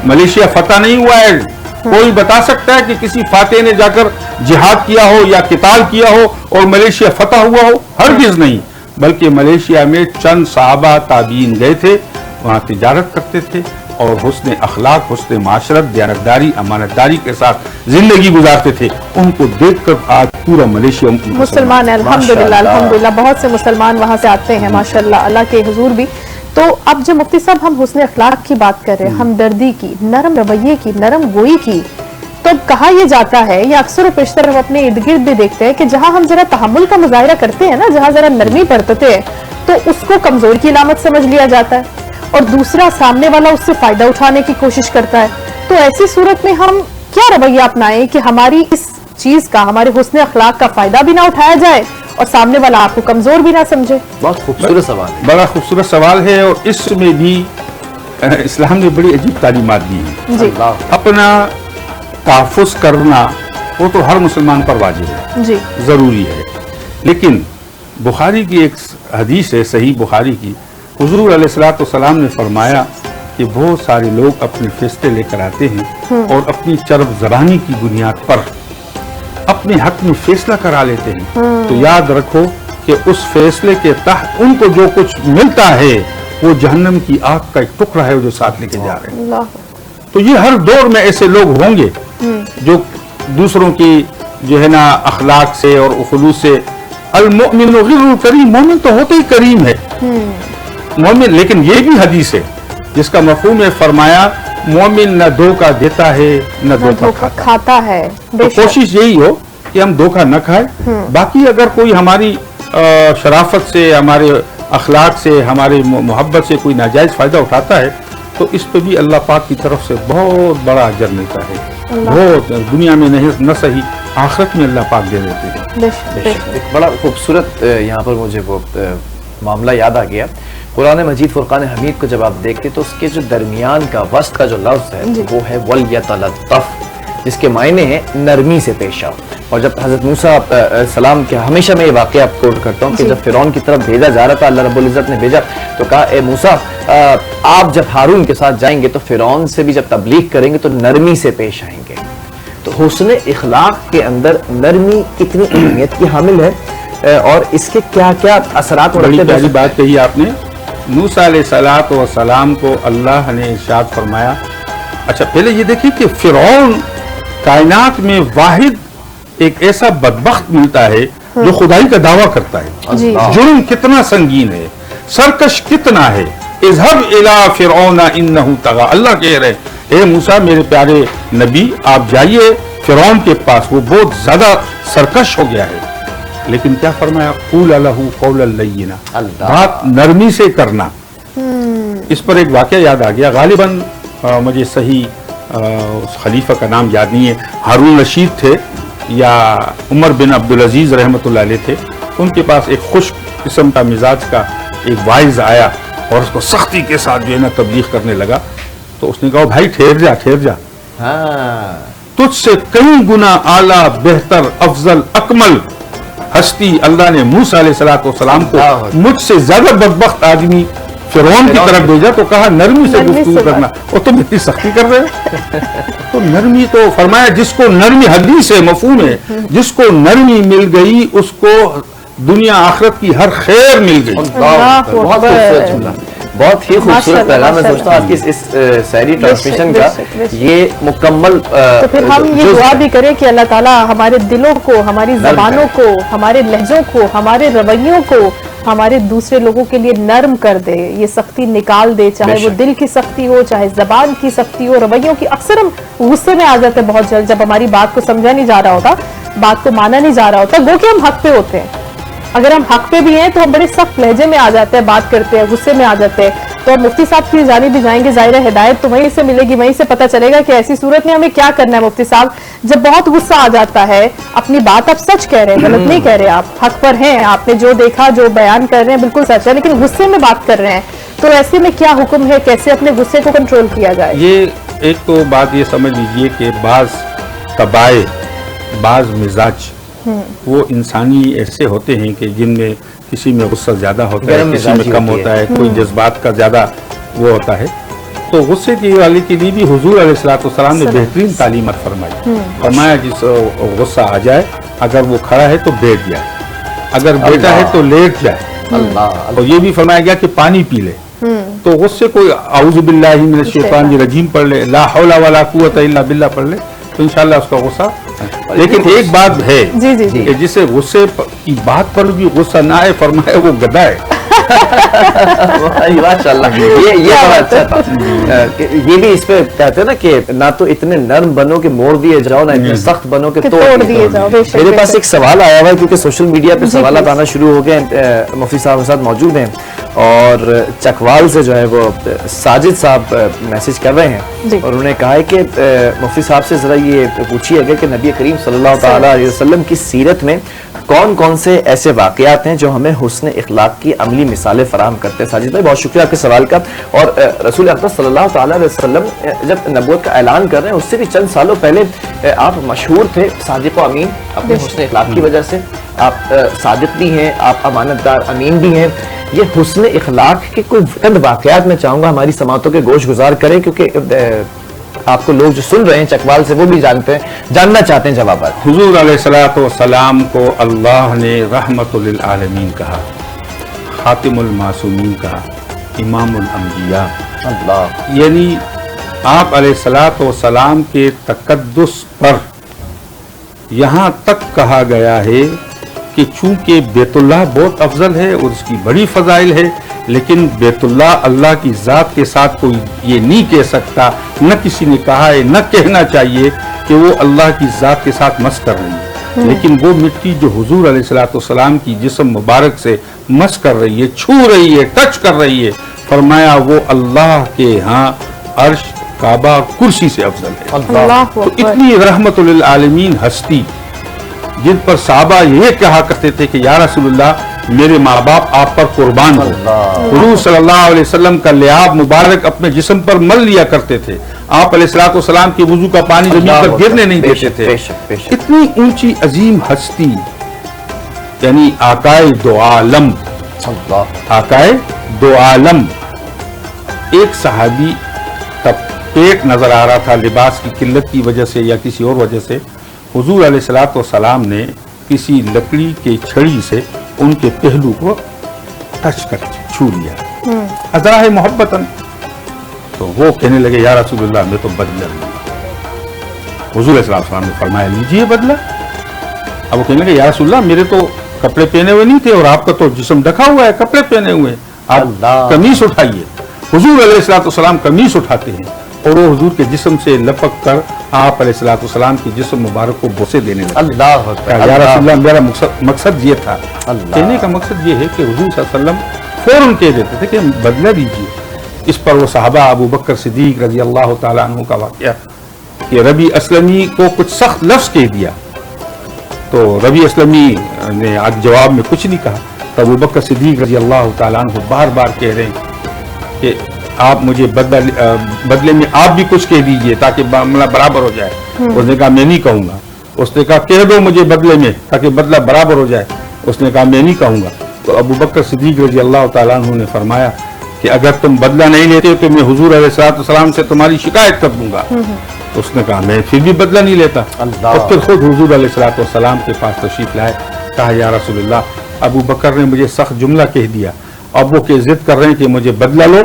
ملیشیا فتح نہیں ہوا ہے. کوئی بتا سکتا ہے کہ کسی فاتح نے جا کر جہاد کیا ہو یا قتال کیا ہو اور ملیشیا فتح ہوا ہو؟ ہرگز نہیں. بلکہ ملیشیا میں چند صحابہ تابعین گئے تھے، وہاں تجارت کرتے تھے اور حسن اخلاق، حسن معاشرت، دیانتداری، امانتداری کے ساتھ زندگی گزارتے تھے. ان کو دیکھ کر آج پورا ملیشیا مسلمان ہے. الحمدللہ الحمدللہ. بہت سے مسلمان وہاں سے آتے ہیں ماشاءاللہ اللہ کے حضور بھی. تو اب جب مفتی صاحب ہم حسن اخلاق کی بات کر رہے ہیں، ہمدردی کی، نرم رویے کی، نرم گوئی کی، تو کہا یہ جاتا ہے یا اکثر و بیشتر ہم اپنے ارد گرد بھی دیکھتے ہیں کہ جہاں ہم ذرا تحمل کا مظاہرہ کرتے ہیں نا، جہاں ذرا نرمی برتتے ہیں تو اس کو کمزور کی علامت سمجھ لیا جاتا ہے اور دوسرا سامنے والا اس سے فائدہ اٹھانے کی کوشش کرتا ہے. تو ایسی صورت میں ہم کیا رویہ اپنائیں کہ ہماری اس چیز کا, ہمارے حسن اخلاق کا فائدہ بھی نہ اٹھایا جائے اور سامنے والا آپ کو کمزور بھی نہ سمجھے. بہت خوبصورت سوال ہے, بڑا خوبصورت سوال ہے, اور اس میں بھی اسلام نے بڑی عجیب تعلیمات دی ہیں. جی اپنا تحفظ کرنا وہ تو ہر مسلمان پر واجب ہے, جی ضروری ہے. لیکن بخاری کی ایک حدیث ہے, صحیح بخاری کی, حضور علیہ الصلوۃ والسلام نے فرمایا کہ بہت سارے لوگ اپنے فیصلے لے کر آتے ہیں اور اپنی چرب زبانی کی بنیاد پر اپنے حق میں فیصلہ کرا لیتے ہیں. تو یاد رکھو کہ اس فیصلے کے تحت ان کو جو کچھ ملتا ہے وہ جہنم کی آگ کا ایک ٹکڑا ہے جو ساتھ لے کے جا رہے ہیں. اللہ. تو یہ ہر دور میں ایسے لوگ ہوں گے جو دوسروں کی جو ہے نا اخلاق سے اور خلوص سے, المؤمن غیر کریم, مومن تو ہوتے ہی کریم ہے مومن. لیکن یہ بھی حدیث ہے جس کا مفہوم ہے, فرمایا مومن نہ دھوکہ دیتا ہے نہ دھوکہ کھاتا ہے. تو کوشش یہی ہو کہ ہم دھوکہ نہ کھائیں. باقی اگر کوئی ہماری شرافت سے, ہمارے اخلاق سے, ہمارے محبت سے کوئی ناجائز فائدہ اٹھاتا ہے تو اس پہ بھی اللہ پاک کی طرف سے بہت بڑا اجر ملتا ہے. بہت دنیا میں نہیں نہ صحیح آخرت میں اللہ پاک دے دیتے ہیں. ایک بڑا خوبصورت یہاں پر مجھے وہ معاملہ یاد آ گیا. قرآن مجید فرقان حمید کو جب آپ دیکھتے تو اس کے جو درمیان کا وسط کا جو لفظ ہے وہ ہے وَلْيَتَلَطَّفْ, جس کے معنی ہیں نرمی سے پیش آؤ. اور جب حضرت موسیٰ السلام کے, ہمیشہ میں یہ واقعہ آپ کوٹ کرتا ہوں کہ جب فرعون کی طرف بھیجا جا رہا تھا, اللہ رب العزت نے بھیجا تو کہا اے موسیٰ آپ جب ہارون کے ساتھ جائیں گے تو فرعون سے بھی جب تبلیغ کریں گے تو نرمی سے پیش آئیں گے. تو حسن اخلاق کے اندر نرمی کتنی اہمیت کی حامل ہے اور اس کے کیا کیا اثرات. بڑی پیاری بات کہی آپ نے. موسیٰ علیہ الصلوۃ والسلام کو اللہ نے ارشاد فرمایا. اچھا پہلے یہ دیکھیں کہ فرعون کائنات میں واحد ایک ایسا بدبخت ملتا ہے جو خدائی کا دعویٰ کرتا ہے. جرم کتنا سنگین ہے, سرکش کتنا ہے. اذهب الى فرعون انه طغى, اللہ کہہ رہے اے موسیٰ میرے پیارے نبی آپ جائیے فرعون کے پاس, وہ بہت زیادہ سرکش ہو گیا ہے. لیکن کیا فرمایا, قول له قولا لینا, بات نرمی سے کرنا. اس پر ایک واقعہ یاد آ گیا, غالباً مجھے صحیح خلیفہ کا نام یاد نہیں ہے, ہارون رشید تھے یا عمر بن عبدالعزیز رحمۃ اللہ علیہ تھے. ان کے پاس ایک خشک قسم کا مزاج کا ایک واعظ آیا اور اس کو سختی کے ساتھ جو ہے نا تبلیغ کرنے لگا. تو اس نے کہا بھائی ٹھہر جا, تجھ سے کئی گنا اعلیٰ, بہتر, افضل, اکمل ہستی اللہ نے موسیٰ علیہ الصلوۃ والسلام کو مجھ سے زیادہ بدبخت آدمی فرعون کی طرف بھیجا تو کہا نرمی سے گفتگو کرنا, اور تم اتنی سختی کر رہے ہو. تو نرمی تو فرمایا جس کو نرمی, حدیث ہے مفہوم ہے, جس کو نرمی مل گئی اس کو دنیا آخرت کی ہر خیر مل گئی. بہت خوبصورت جملہ, بہت ہی خوبصورت پیغام. میں سوچتا ہوں آج کی اس سحری ٹرانسمیشن کا یہ مکمل. تو پھر ہم یہ دعا بھی کریں کہ اللہ تعالیٰ ہمارے دلوں کو, ہماری زبانوں کو, ہمارے لہجوں کو, ہمارے رویوں کو, ہمارے دوسرے لوگوں کے لیے نرم کر دے, یہ سختی نکال دے, چاہے وہ دل کی سختی ہو, چاہے زبان کی سختی ہو, رویوں کی. اکثر ہم غصے میں آ جاتے ہیں بہت جلد جب ہماری بات کو سمجھا نہیں جا رہا ہوتا, بات کو مانا نہیں جا رہا ہوتا, گو کہ ہم حق پہ ہوتے ہیں. اگر ہم حق پہ بھی ہیں تو ہم بڑے سخت لہجے میں آ جاتے ہیں, بات کرتے ہیں, غصے میں آ جاتے ہیں. تو ہم مفتی صاحب کی جانب بھی جائیں گے, ظاہر ہدایت تو وہیں سے ملے گی, وہیں سے پتہ چلے گا کہ ایسی صورت میں ہمیں کیا کرنا ہے. مفتی صاحب جب بہت غصہ آ جاتا ہے, اپنی بات آپ سچ کہہ رہے ہیں, غلط نہیں کہہ رہے, آپ حق پر ہیں, آپ نے جو دیکھا جو بیان کر رہے ہیں بالکل سچ ہے, لیکن غصے میں بات کر رہے ہیں, تو ایسے میں کیا حکم ہے, کیسے اپنے غصے کو کنٹرول کیا جائے؟ یہ ایک تو بات یہ سمجھ لیجئے کہ بعض طبائع, بعض مزاج وہ انسانی ایسے ہوتے ہیں کہ جن میں کسی میں غصہ زیادہ ہوتا ہے, کسی میں کم ہوتا ہے, کوئی جذبات کا زیادہ وہ ہوتا ہے. تو غصے کی والی کے لیے بھی حضور علیہ الصلوۃ والسلام نے بہترین تعلیمات فرمائی. فرمایا جس غصہ آ جائے اگر وہ کھڑا ہے تو بیٹھ جائے, اگر بیٹھا ہے تو لیٹ جائے. اور یہ بھی فرمایا گیا کہ پانی پی لے. تو غصے کو اعوذ باللہ من الشیطان الرجیم پڑھ لے, لا حول ولا قوت الا باللہ پڑھ لے, تو انشاءاللہ اس کا غصہ. لیکن ایک بات ہے کہ جسے غصے کی بات پر بھی غصہ نہ آئے, فرمایا وہ گدھا ہے. ماشاءاللہ, یہ بڑا اچھا تھا. یہ بھی اس پہ کہتے ہیں نا کہ نہ تو اتنے نرم بنو کہ موڑ دیے جاؤ, نہ اتنے سخت بنو کہ توڑ دیے جاؤ. میرے پاس ایک سوال آیا ہوا ہے کیونکہ سوشل میڈیا پہ سوالات آنا شروع ہو گئے. مفتی صاحب کے ساتھ موجود ہیں, اور چکوال سے جو ہے وہ ساجد صاحب میسج کر رہے ہیں اور انہوں نے کہا ہے کہ مفتی صاحب سے ذرا یہ پوچھیے گا کہ نبی کریم صلی اللہ تعالی علیہ وسلم کی سیرت میں کون کون سے ایسے واقعات ہیں جو ہمیں حسن اخلاق کی عملی مثالیں فراہم کرتے ہیں. ساجد بھائی بہت شکریہ آپ کے سوال کا. اور رسول اکرم صلی اللہ تعالی علیہ وسلم جب نبوت کا اعلان کر رہے ہیں اس سے بھی چند سالوں پہلے آپ مشہور تھے صادق و امین اپنے حسن اخلاق کی وجہ سے. آپ صادق بھی ہیں, آپ امانت دار امین بھی ہیں. یہ حسن اخلاق کے کوئی چند واقعات میں چاہوں گا ہماری سماعتوں کے گوش گزار کریں, کیونکہ آپ کو لوگ جو سن رہے ہیں چکوال سے وہ بھی جاننا چاہتے ہیں جوابات. حضور علیہ الصلوۃ والسلام کو اللہ نے رحمت للعالمین کہا, خاتم المعصومین کہا, امام الانبیاء. اللہ, یعنی آپ علیہ الصلوۃ والسلام کے تقدس پر یہاں تک کہا گیا ہے کہ چونکہ بیت اللہ بہت افضل ہے اور اس کی بڑی فضائل ہے, لیکن بیت اللہ اللہ کی ذات کے ساتھ کوئی یہ نہیں کہہ سکتا, نہ کسی نے کہا ہے, نہ کہنا چاہیے کہ وہ اللہ کی ذات کے ساتھ مس کر رہی ہے. لیکن وہ مٹی جو حضور علیہ الصلوۃ والسلام کی جسم مبارک سے مس کر رہی ہے, چھو رہی ہے, ٹچ کر رہی ہے, فرمایا وہ اللہ کے ہاں عرش, کعبہ, کرسی سے افضل ہے. تو اتنی رحمت للعالمین ہستی جن پر صحابہ یہ کہا کرتے تھے کہ یا رسول اللہ میرے ماں باپ آپ پر قربان ہو. حضور صلی اللہ علیہ وسلم کا لعاب مبارک اپنے جسم پر مل لیا کرتے تھے. آپ علیہ الصلوۃ والسلام کے وضو کا پانی زمین پر گرنے نہیں دیتے تھے. اتنی اونچی عظیم ہستی, یعنی آقائے دو عالم, آقائے دو عالم. ایک صحابی کا پیٹ نظر آ رہا تھا لباس کی قلت کی وجہ سے یا کسی اور وجہ سے. حضور علیہ الصلوۃ والسلام نے کسی لکڑی کے چھڑی سے ان کے پہلو کو ٹچ کر چھو لیا ازراہ محبتاً. تو وہ کہنے لگے یا رسول اللہ میں تو بدلہ لوں گا. حضور علیہ السلام نے فرمایا لیجیے بدلہ. اب وہ کہنے لگے یا رسول اللہ میرے تو کپڑے پہنے ہوئے نہیں تھے اور آپ کا تو جسم ڈھکا ہوا ہے, کپڑے پہنے ہوئے, آپ قمیص اٹھائیے. حضور علیہ الصلوۃ والسلام قمیص اٹھاتے ہیں اور وہ حضور کے جسم سے لپک کر آپ علیہ الصلوۃ والسلام کے جسم مبارک کو بوسے دینے لگے. اللہ اکبر. یا رسول اللہ میرا مقصد یہ تھا. کہنے کا مقصد یہ ہے کہ حضور صلی اللہ علیہ وسلم فوراً کہہ دیتے تھے کہ بدلہ دیجیے. اس پر وہ صحابہ ابو بکر صدیق رضی اللہ تعالیٰ عنہ کا واقعہ کہ ربیع اسلمی کو کچھ سخت لفظ کہہ دیا تو ربیع اسلمی نے جواب میں کچھ نہیں کہا. تو ابو بکر صدیق رضی اللہ تعالیٰ عنہ بار بار کہہ رہے ہیں کہ آپ مجھے بدلے میں آپ بھی کچھ کہہ دیجئے تاکہ معاملہ برابر ہو جائے. اس نے کہا میں نہیں کہوں گا. اس نے کہا کہہ دو مجھے بدلے میں تاکہ بدلہ برابر ہو جائے. اس نے کہا میں نہیں کہوں گا. تو ابو بکر صدیق رضی اللہ تعالیٰ عنہ نے فرمایا کہ اگر تم بدلہ نہیں لیتے تو میں حضور علیہ الصلوۃ والسلام سے تمہاری شکایت کر دوں گا. اس نے کہا میں پھر بھی بدلہ نہیں لیتا. اور پھر خود حضور علیہ الصلوۃ والسلام کے پاس تشریف لائے. کہا یا رسول اللہ ابو بکر نے مجھے سخت جملہ کہہ دیا, اب وہ کہ ضد کر رہے ہیں کہ مجھے بدلہ لو,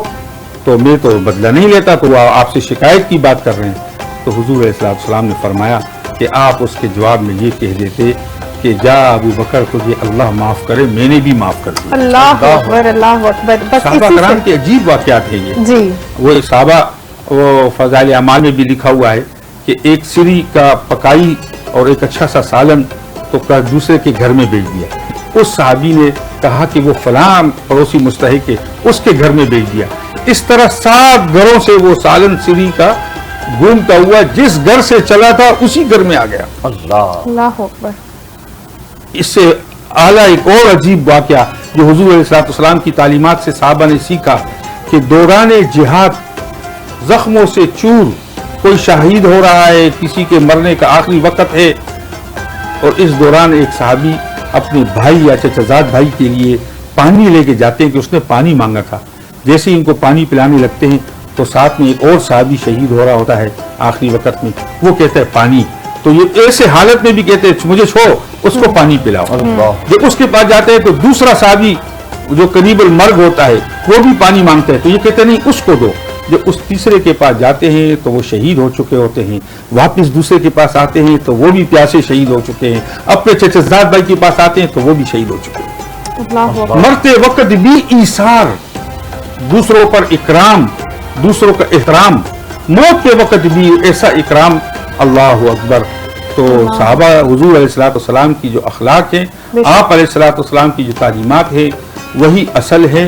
تو میں تو بدلہ نہیں لیتا, تو وہ آپ سے شکایت کی بات کر رہے ہیں. تو حضور علیہ الصلوۃ والسلام نے فرمایا کہ آپ اس کے جواب میں یہ کہہ دیتے کہ جا ابو بکر تجھے اللہ معاف کرے, میں نے بھی معاف کر دیا. اللہ اکبر, اللہ اکبر. صحابہ کرام کے عجیب واقعات ہیں یہ. جی وہ صحابہ, وہ فضائل اعمال میں بھی لکھا ہوا ہے کہ ایک سری کا پکائی اور ایک اچھا سا سالن تو دوسرے کے گھر میں بیچ دیا. اس صحابی نے کہا کہ وہ فلاں پڑوسی مستحق ہے, اس کے گھر میں بیچ دیا. اس طرح 7 گھروں سے وہ سالن سری کا گھومتا ہوا جس گھر سے چلا تھا اسی گھر میں آ گیا. اللہ اکبر. اس سے اعلیٰ ایک اور عجیب واقعہ جو حضور علیہ الصلوۃ والسلام کی تعلیمات سے صحابہ نے سیکھا کہ دوران جہاد زخموں سے چور, کوئی شہید ہو رہا ہے, کسی کے مرنے کا آخری وقت ہے, اور اس دوران ایک صحابی اپنے بھائی یا چچا زاد بھائی کے لیے پانی لے کے جاتے ہیں کہ اس نے پانی مانگا تھا. جیسے ہی ان کو پانی پلانے لگتے ہیں تو ساتھ میں ایک اور صحابی شہید ہو رہا ہوتا ہے آخری وقت میں, وہ کہتا ہے پانی. تو یہ ایسے حالت میں بھی کہتے ہیں مجھے چھوڑو, اس کو پانی پلاؤ. جب اس کے پاس جاتے ہیں تو دوسرا صحابی جو قریب المرگ ہوتا ہے وہ بھی پانی مانگتا ہے, تو یہ کہتے نہیں اس کو دو. جب اس تیسرے کے پاس جاتے ہیں تو وہ شہید ہو چکے ہوتے ہیں, واپس دوسرے کے پاس آتے ہیں تو وہ بھی پیاسے شہید ہو چکے ہیں, اپنے چچا زاد بھائی کے پاس آتے ہیں تو وہ بھی شہید ہو چکے ہیں. مرتے وقت بھی ایثار, دوسروں پر اکرام, دوسروں کا احترام, موت کے وقت بھی ایسا اکرام. اللہ اکبر. تو صحابہ حضور علیہ الصلوۃ والسلام کی جو اخلاق ہیں, آپ علیہ الصلوۃ والسلام کی جو تعلیمات ہیں, وہی اصل ہے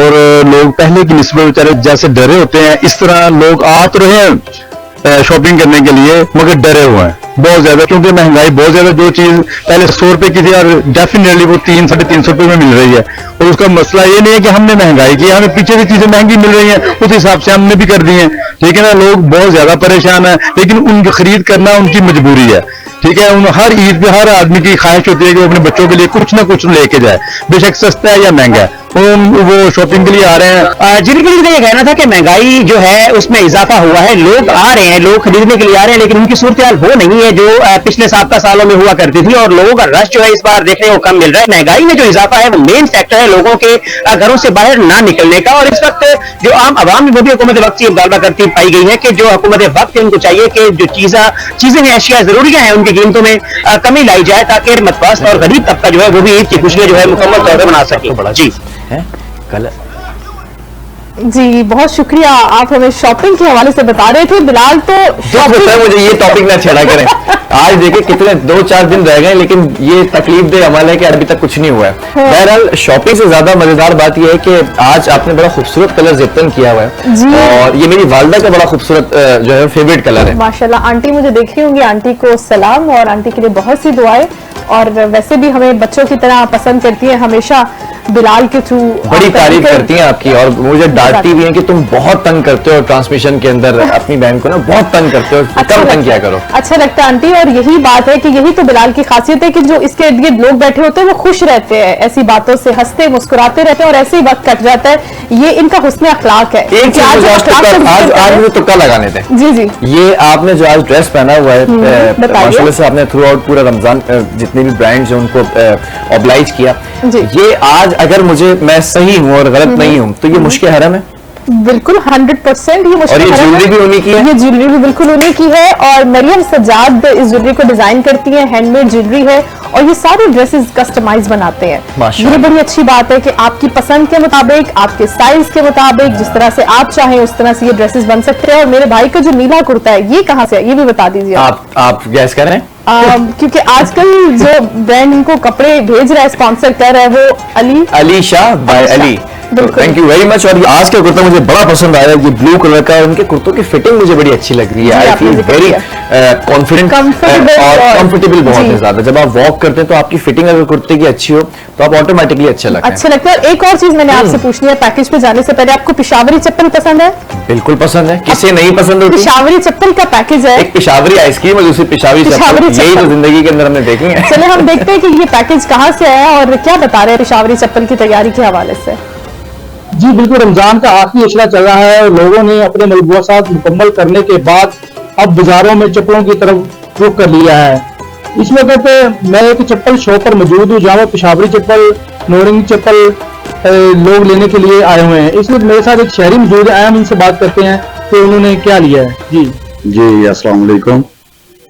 اور لوگ پہلے کی نسبت بیچارے جیسے ڈرے ہوتے ہیں اس طرح لوگ آ تو رہے ہیں شاپنگ کرنے کے لیے مگر ڈرے ہوئے ہیں بہت زیادہ, کیونکہ مہنگائی بہت زیادہ, جو چیز پہلے 100 روپے کی تھی اور ڈیفینیٹلی وہ 300-350 روپے میں مل رہی ہے. اور اس کا مسئلہ یہ نہیں ہے کہ ہم نے مہنگائی کی, ہمیں پیچھے سے چیزیں مہنگی مل رہی ہیں اس حساب سے ہم نے بھی کر دی ہیں, ٹھیک ہے نا. لوگ بہت زیادہ پریشان ہیں لیکن ان کی خرید کرنا ان کی مجبوری ہے, ٹھیک ہے. ہر عید پہ ہر آدمی کی خواہش ہوتی ہے کہ وہ اپنے بچوں کے لیے کچھ نہ کچھ لے کے جائے, بے شک سستا ہے یا مہنگا ہے, وہ شاپنگ کے لیے آ رہے ہیں. جن کے لیے یہ کہنا تھا کہ مہنگائی جو ہے اس میں اضافہ ہوا ہے, لوگ آ رہے ہیں, لوگ خریدنے کے لیے آ رہے ہیں, لیکن ان کی صورتحال وہ نہیں ہے جو پچھلے سابقہ سالوں میں ہوا کرتی تھی, اور لوگوں کا رش جو ہے اس بار دیکھنے کو کم مل رہا ہے. مہنگائی میں جو اضافہ ہے وہ مین فیکٹر ہے لوگوں کے گھروں سے باہر نہ نکلنے کا, اور اس وقت جو عام عوام میں وہ بھی حکومت وقت سے مطالبہ کرتی پائی گئی ہے کہ جو حکومت وقت ہے ان کو چاہیے کہ جو چیزیں ہیں, اشیاء ضروریاں ہیں, ان کی قیمتوں میں کمی لائی جائے تاکہ متوسط اور غریب طبقہ جو ہے وہ بھی عید کی خوشیاں جو ہے مکمل طور پہ منا سکے. جی جی بہت شکریہ, آپ ہمیں شاپنگ کے حوالے سے بتا رہے تھے. بلال تو مجھے یہ ٹاپک نہ چھیڑا کریں, آج دیکھیں کتنے 2-4 دن رہ گئے لیکن یہ تکلیف دہ عمل ہے کہ ابھی تک کچھ نہیں ہوا ہے. بہرحال شاپنگ سے زیادہ مزیدار بات یہ ہے کہ آج آپ نے بڑا خوبصورت کلر زپتن کیا ہوا ہے, اور یہ میری والدہ کا بڑا خوبصورت جو ہے فیوریٹ کلر ہے. ماشاءاللہ آنٹی مجھے دیکھ رہی ہوں گی, آنٹی کو سلام, اور آنٹی کے لیے بہت سی دعائیں, اور ویسے بھی ہمیں بچوں کی طرح پسند کرتی ہیں ہمیشہ بلال کے تھرو, بڑی تعریف کرتی ہیں آپ کی, اور مجھے ڈانٹتی بھی ہیں کہ تم بہت تنگ کرتے ہو ٹرانسمیشن کے اندر اپنی بہن کو نا, بہت تنگ کرتے ہو, کم تنگ کیا کرو. اچھا لگتا ہے آنٹی, اور یہی بات ہے کہ یہی تو بلال کی خاصیت ہے کہ جو اس کے ارد گرد لوگ بیٹھے ہوتے ہیں وہ خوش رہتے ہیں, ایسی باتوں سے ہنستے مسکراتے رہتے ہیں, اور ایسے ہی وقت کٹ جاتا ہے. یہ ان کا حسن اخلاق ہے. ایک چیز آج مجھے تکا لگانے تھے. جی جی, یہ آپ نے جو آج ڈریس پہنا ہوا ہے ماشاءاللہ سے, آپ نے تھرو آؤٹ پورا رمضان جتنے بھی برانڈز ہیں ان کو اوبلائج کیا. یہ آج اگر میں صحیح ہوں اور غلط نہیں ہوں تو یہ مشک حرم ہے. بالکل 100% یہ مشکل. اور یہ جیولری بھی انہی کی ہے, یہ جیولری بھی بالکل انہی کی ہے, اور مریم سجاد اس جیولری کو ڈیزائن کرتی ہیں, ہینڈ میڈ جیولری ہے, اور یہ ساری ڈریسز کسٹمائز بناتے ہیں. یہ بڑی اچھی بات ہے کہ آپ کی پسند کے مطابق, آپ کے سائز کے مطابق, جس طرح سے آپ چاہیں اس طرح سے یہ ڈریسز بن سکتے ہیں. اور میرے بھائی کا جو نیلا کرتا ہے یہ کہاں سے ہے یہ بھی بتا دیجیے. آپ گیس کر رہے ہیں کیونکہ آج کل جو برانڈ ان کو کپڑے بھیج رہا ہے, اسپانسر کر رہا ہے, وہ علی شاہ بائی Ali. Thank you very much. اور آج کا کرتا مجھے بڑا پسند آیا, یہ بلو کلر کا, ان کے کرتوں کی فٹنگ مجھے بڑی اچھی لگ رہی ہے. آئی فیل ویری کانفیڈنٹ اور کمفرٹیبل بہت ہے زیادہ. جب آپ واک کرتے ہیں تو آپ کی فٹنگ اگر کرتے کی اچھی ہو تو آپ آٹومیٹکلی اچھا لگتا ہے. اور ایک اور چیز میں نے آپ سے پوچھنی ہے, پیکج پہ جانے سے پہلے, آپ کو پشاوری چپل پسند ہے؟ بالکل پسند ہے, کسے نہیں پسند ہوتی. پشاوری چپل کا پیکج ہے, ایک پشاوری آئس کریم اور دوسری پشاوری چپل, یہی تو زندگی کے اندر ہم نے دیکھی ہے. چلے ہم دیکھتے ہیں کہ یہ پیکج کہاں سے آیا اور کیا بتا رہے ہیں پشاوری چپل کی تیاری کے حوالے سے. جی بالکل, رمضان کا آخری اشرا چل رہا ہے اور لوگوں نے اپنے ملبوسات مکمل کرنے کے بعد اب بازاروں میں چپلوں کی طرف رخ کر لیا ہے. اس وقت میں ایک چپل شاپ پر موجود ہوں جہاں پشاوری چپل, نورنگ چپل لوگ لینے کے لیے آئے ہوئے ہیں. اس وقت میرے ساتھ ایک شہری موجود ہے, ہم ان سے بات کرتے ہیں کہ انہوں نے کیا لیا ہے. جی السلام علیکم.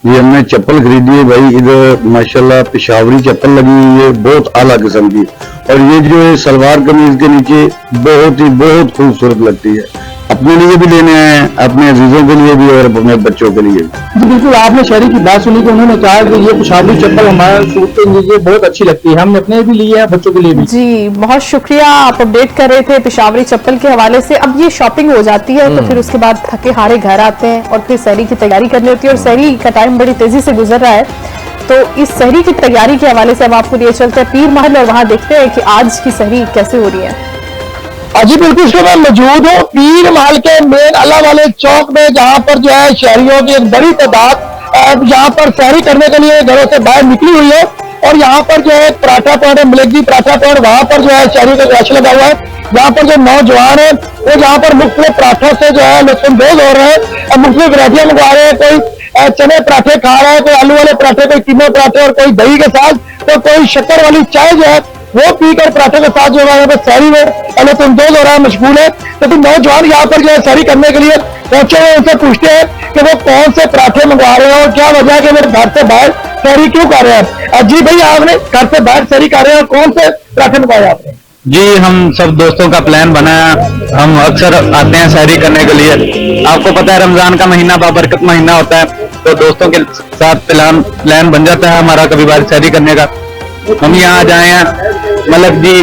یہ ہم نے چپل خریدی ہے بھائی, ادھر ماشاءاللہ پشاوری چپل لگی ہوئی ہے بہت اعلیٰ قسم کی, اور یہ جو ہے سلوار قمیض کے نیچے بہت خوبصورت لگتی ہے. اپنے لیے بھی لینے آئے ہیں, اپنے عزیزوں کے لیے بھی اور اپنے بچوں کے لیے بھی. جی بالکل, آپ نے شہری کی بات سنی کہ انہوں نے کہا کہ یہ پشاوری چپل ہمارے سوٹ کے نیچے بہت اچھی لگتی ہے, ہم نے اپنے بھی لی ہے, بچوں کے لیے بھی. جی بہت شکریہ, آپ اپڈیٹ کر رہے تھے پشاوری چپل کے حوالے سے. اب یہ شاپنگ ہو جاتی ہے تو پھر اس کے بعد تھکے ہارے گھر آتے ہیں اور پھر سحری کی تیاری کرنی ہوتی ہے, اور سحری کا ٹائم بڑی تیزی سے گزر رہا ہے. تو اس سحری کی تیاری کے حوالے سے اب آپ کو لیے چلتے ہیں پیر محل, اور وہاں دیکھتے ہیں کہ آج کی سحری کیسے ہو رہی ہے. جی بالکل, اس میں موجود ہوں پیر محل کے مین اللہ والے چوک میں, جہاں پر جو ہے شہریوں کی ایک بڑی تعداد یہاں پر سحری کرنے کے لیے گھروں سے باہر نکلی ہوئی ہے. اور یہاں پر جو ہے پراٹھا پوائنٹ ہے, ملکی پراٹھا پوائنٹ, وہاں پر جو ہے شہری کا رش لگا ہوا ہے. یہاں پر جو نوجوان ہیں وہ یہاں پر مختلف پراٹھوں سے جو ہے لطف اندوز ہو رہے ہیں اور مختلف ورائٹیاں منگوا رہے ہیں. کوئی چنے پراٹھے کھا رہا ہے, کوئی آلو والے پراٹھے, کوئی قیمے پراٹھے, اور کوئی دہی کے ساتھ, تو کوئی شکر والی چائے جو ہے وہ پی کر پراٹھے کے ساتھ جو ہے یہاں پر سحری میں لطف اندوز ہو رہا ہے, مشغول ہے. تو پھر نوجوان یہاں پر جو ہے سحری کرنے کے لیے پہنچے ہوئے, ان سے پوچھتے ہیں کہ وہ کون سے پراٹھے منگوا رہے ہیں اور کیا وجہ ہے کہ وہ گھر سے باہر سحری کیوں کر رہے ہیں. جی بھائی, آپ نے گھر سے باہر سحری کر رہے ہیں اور کون سے پراٹھے منگوائے آپ نے؟ جی ہم سب دوستوں کا پلان بنا ہے, ہم اکثر آتے ہیں سحری کرنے کے لیے. آپ کو پتا ہے رمضان کا مہینہ بابرکت مہینہ ہوتا ہے, تو دوستوں کے ساتھ پلان بن جاتا ہے ہمارا کبھی بار سحری کرنے کا. ہم یہاں آ جائے ہیں, ملک جی